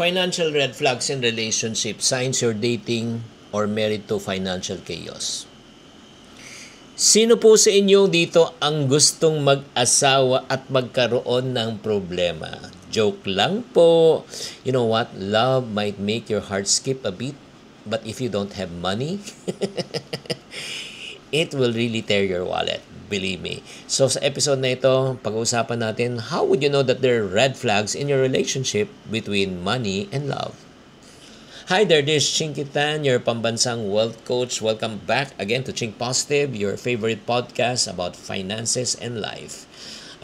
Financial red flags in relationship, signs you're dating or married to financial chaos. Sino po sa inyo dito ang gustong mag-asawa at magkaroon ng problema? Joke lang po. You know what? Love might make your heart skip a beat, but if you don't have money, it will really tear your wallet. Believe me. So sa episode na ito, pag-uusapan natin, how would you know that there are red flags in your relationship between money and love? Hi there, this is Chinky Tan, your pambansang wealth coach. Welcome back again to Chink Positive, your favorite podcast about finances and life.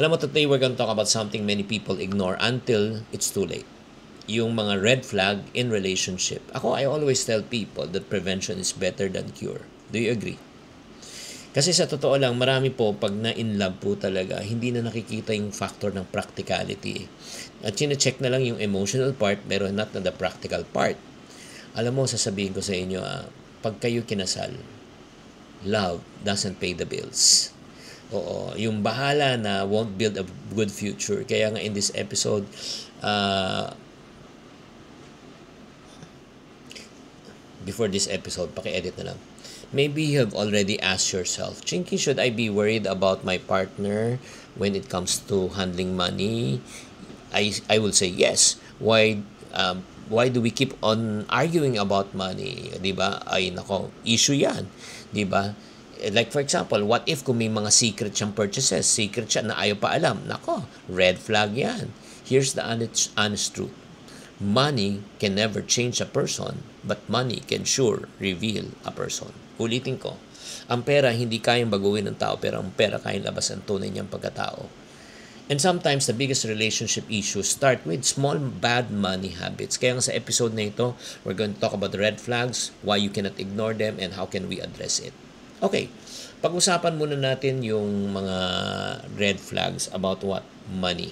Alam mo, today we're going to talk about something many people ignore until it's too late. Yung mga red flag in relationship. I always tell people that prevention is better than cure. Do you agree? Kasi sa totoo lang, marami po pag na-in love po talaga, hindi na nakikita yung factor ng practicality. At chine-check na lang yung emotional part, pero not na the practical part. Alam mo, sasabihin ko sa inyo, pag kayo kinasal, love doesn't pay the bills. Oo, yung bahala na won't build a good future. Kaya nga in this episode, before this episode, paki-edit na lang. Maybe you have already asked yourself, Chinky, should I be worried about my partner when it comes to handling money? I will say yes. Why do we keep on arguing about money? 'Di ba? Ay nako, issue 'yan. 'Di ba? Like for example, what if kung may mga secret siyang purchases, secret siya na ayaw pa alam? Nako, red flag 'yan. Here's the honest truth. Money can never change a person, but money can sure reveal a person. Ulitin ko, ang pera hindi kayang baguhin ng tao, pero ang pera kayang labas ang tunay niyang pagkatao. And sometimes, the biggest relationship issues start with small bad money habits. Kaya nga sa episode na ito, we're going to talk about the red flags, why you cannot ignore them, and how can we address it. Okay, pag-usapan muna natin yung mga red flags about what? Money.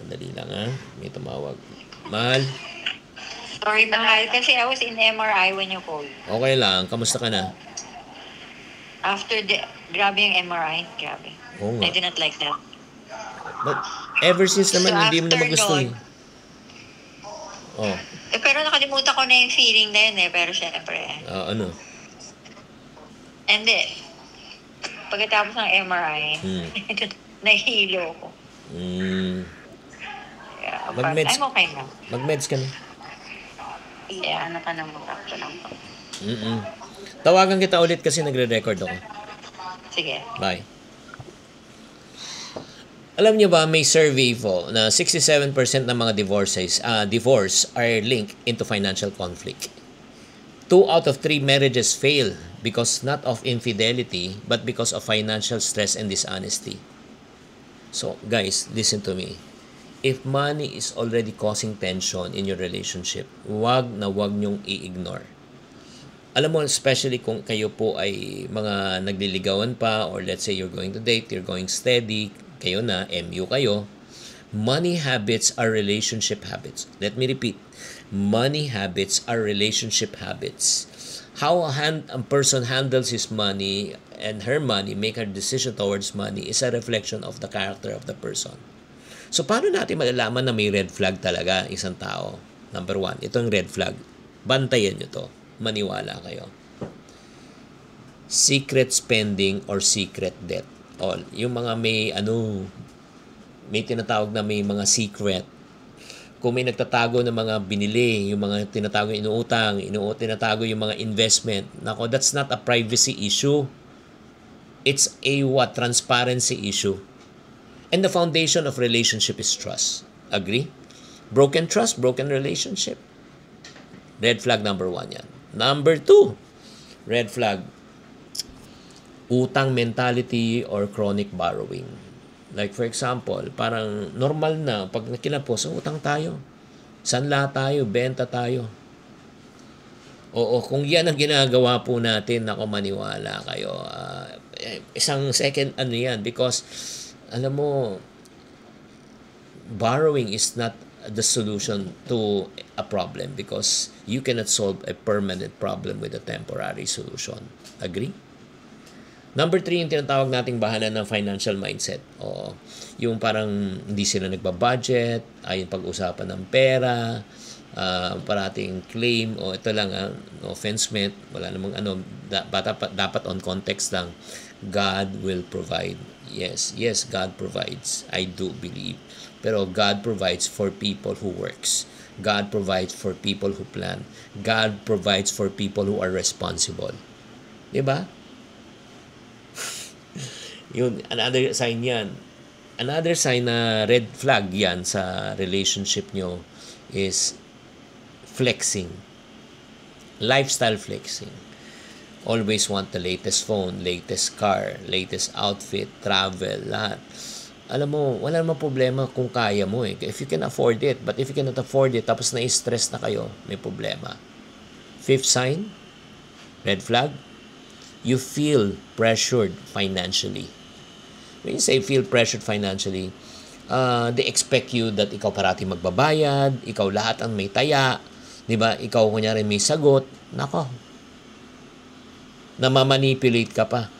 Andali lang may tumawag. Mahal? Sorry, mahal. Kasi I was in MRI when you called. Okay lang, kamusta ka na? Grabe yung MRI. Grabe. Oo nga. I do not like that. But ever since naman, So, hindi mo naman gusto after Oh, pero nakalimutan ko na yung feeling na yun Pero syempre. ano? Hindi. Pagkatapos ng MRI, nahihilo ko. Yeah, but Mag-meds. I'm okay na. Mag-meds ka na. Yeah, ano ka na mo. Lang po. Tawagan kita ulit kasi nagre-record ako. Sige. Bye. Alam niyo ba, may survey po na 67% ng mga divorce are linked into financial conflict. 2 out of 3 marriages fail because not of infidelity but because of financial stress and dishonesty. So, guys, listen to me. If money is already causing tension in your relationship, wag niyong i-ignore. Alam mo, especially kung kayo po ay mga nagliligawan pa, or let's say you're going to date, you're going steady, kayo na, MU kayo, money habits are relationship habits. Let me repeat. Money habits are relationship habits. How a person handles his money and her money, make her decision towards money, is a reflection of the character of the person. So, paano natin malalaman na may red flag talaga isang tao? Number 1, itong red flag. Bantayan nyo to. Maniwala kayo. Secret spending or secret debt. Yung mga may tinatawag na may mga secret. Kung may nagtatago ng mga binili, yung mga tinatago inuutang, tinatago yung mga investment. Nako, that's not a privacy issue. It's a transparency issue. And the foundation of relationship is trust. Agree? Broken trust, broken relationship. Red flag number 1 yan. Number 2, red flag, utang mentality or chronic borrowing. Like for example, parang normal na pag kinapos, utang tayo. Sanla tayo, benta tayo. Oo, kung yan ang ginagawa po natin, ako maniwala kayo. Isang second yan because alam mo, borrowing is not the solution to a problem because you cannot solve a permanent problem with a temporary solution. Agree? Number 3, yung tinatawag nating bahanan ng financial mindset. Oo. Yung parang hindi sila nagbabudget, ayun pag-usapan ng pera, parating claim, o ito lang, no offense meant, wala namang dapat on context lang. God will provide. Yes, God provides. I do believe. Pero God provides for people who works. God provides for people who plan. God provides for people who are responsible. Diba? Yun, another sign yan. Another sign na red flag yan sa relationship nyo is flexing. Lifestyle flexing. Always want the latest phone, latest car, latest outfit, travel, lahat. Alam mo, wala namang problema kung kaya mo eh. If you can afford it. But if you cannot afford it, tapos na-stress na kayo, may problema. Fifth sign, red flag, you feel pressured financially. When you say feel pressured financially, they expect you that ikaw parati magbabayad, ikaw lahat ang may taya, di ba? Ikaw kunyari may sagot, nako, namamanipulate ka pa.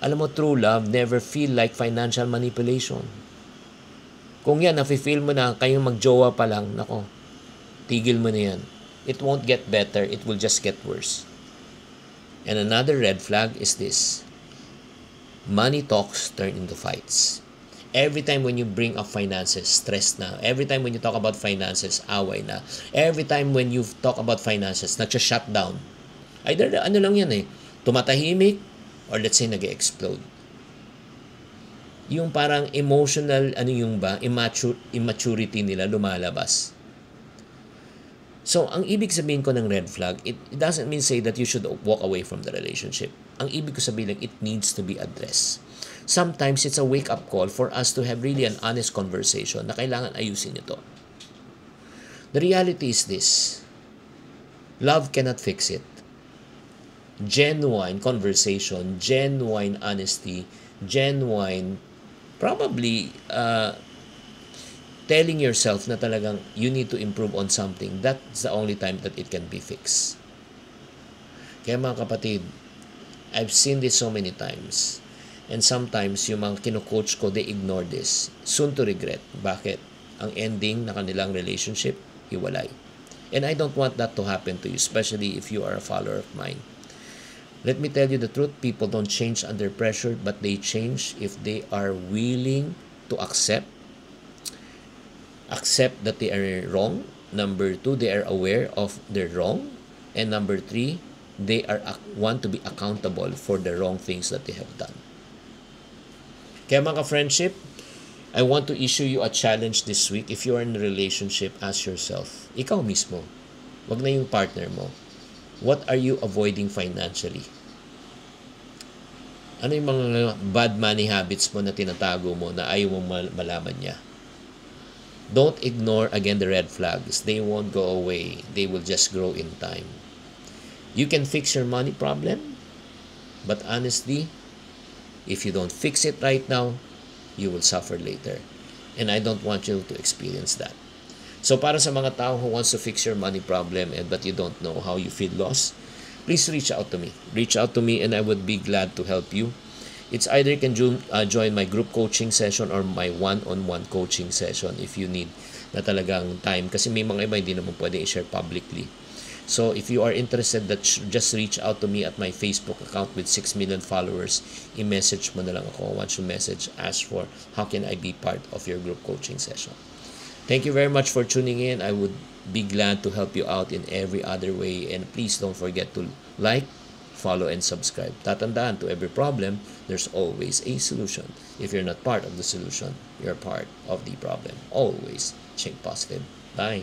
Alam mo, true love never feel like financial manipulation. Kung yan, nafe-feel mo na kayong magjowa pa lang, nako, tigil mo na yan. It won't get better, it will just get worse. And another red flag is this. Money talks turn into fights. Every time when you bring up finances, stress na. Every time when you talk about finances, away na. Every time when you talk about finances, nagsha-shut down. Either ano lang yan eh, tumatahimik or let's say nag-explode. Yung parang emotional, immaturity nila lumalabas. So, ang ibig sabihin ko ng red flag, it doesn't mean say that you should walk away from the relationship. Ang ibig ko sabihin lang, it needs to be addressed. Sometimes, it's a wake-up call for us to have really an honest conversation na kailangan ayusin ito. The reality is this. Love cannot fix it. Genuine conversation, genuine honesty, genuine, probably, telling yourself na talagang you need to improve on something, that's the only time that it can be fixed. Kaya mga kapatid, I've seen this so many times. And sometimes, yung mga kino-coach ko, they ignore this. Soon to regret. Bakit? Ang ending na kanilang relationship, hiwalay. And I don't want that to happen to you, especially if you are a follower of mine. Let me tell you the truth, people don't change under pressure, but they change if they are willing to accept that they are wrong. Number 2, they are aware of their wrong. And number 3, they want to be accountable for the wrong things that they have done. Kaya mga friendship, I want to issue you a challenge this week. If you are in a relationship, ask yourself, ikaw mismo, wag na yung partner mo, what are you avoiding financially? Ano yung mga bad money habits mo na tinatago mo na ayaw mong malaman niya? Don't ignore, again, the red flags. They won't go away. They will just grow in time. You can fix your money problem, but honestly, if you don't fix it right now, you will suffer later. And I don't want you to experience that. So para sa mga tao who wants to fix your money problem but you don't know how you feel lost, please reach out to me. Reach out to me and I would be glad to help you. It's either you can join my group coaching session or my one-on-one coaching session if you need na talagang time. Kasi may mga iba hindi naman pwede i-share publicly. So if you are interested, just reach out to me at my Facebook account with 6 million followers. I-message mo na lang ako. Once you message, ask for how can I be part of your group coaching session. Thank you very much for tuning in. I would be glad to help you out in every other way. And please don't forget to like, follow, and subscribe. Tatandaan, to every problem, there's always a solution. If you're not part of the solution, you're part of the problem. Always think positive. Bye.